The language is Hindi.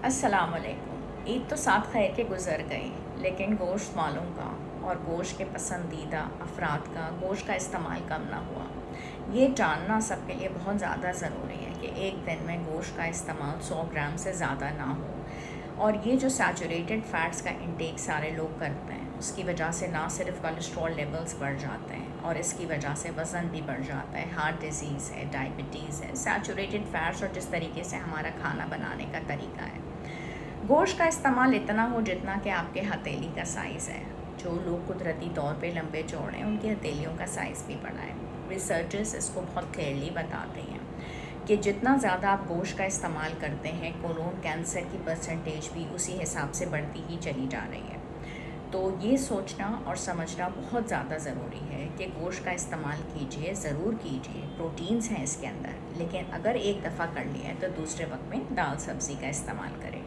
अस्सलाम वालेकुम। ईद तो साथ खैर के गुज़र गई, लेकिन गोश्त वालों का और गोश्त के पसंदीदा अफराद का गोश्त का इस्तेमाल कम ना हुआ। ये जानना सबके लिए बहुत ज़्यादा ज़रूरी है कि एक दिन में गोश्त का इस्तेमाल 100 ग्राम से ज़्यादा ना हो। और ये जो सैचुरेटेड फ़ैट्स का इंटेक सारे लोग करते हैं, उसकी वजह से ना सिर्फ कोलेस्ट्रॉल लेवल्स बढ़ जाते हैं और इसकी वजह से वज़न भी बढ़ जाता है, हार्ट डिज़ीज़ है, डायबिटीज़ है। सैचुरेटेड फ़ैट्स और जिस तरीके से हमारा खाना बनाने का तरीका है, गोश्त का इस्तेमाल इतना हो जितना कि आपके हथेली का साइज़ है। जो लोग कुदरती तौर पे लंबे चौड़े हैं, उनकी हथेलियों का साइज़ भी बड़ा है। रिसर्चर्स इसको बहुत क्लियरली बताते हैं कि जितना ज़्यादा आप गोश्त का इस्तेमाल करते हैं, कोलोन कैंसर की परसेंटेज भी उसी हिसाब से बढ़ती ही चली जा रही है। तो ये सोचना और समझना बहुत ज़्यादा ज़रूरी है कि गोश्त का इस्तेमाल कीजिए, ज़रूर कीजिए। प्रोटीन्स हैं इसके अंदर, लेकिन अगर एक दफ़ा कर लिया है तो दूसरे वक्त में दाल सब्ज़ी का इस्तेमाल करें।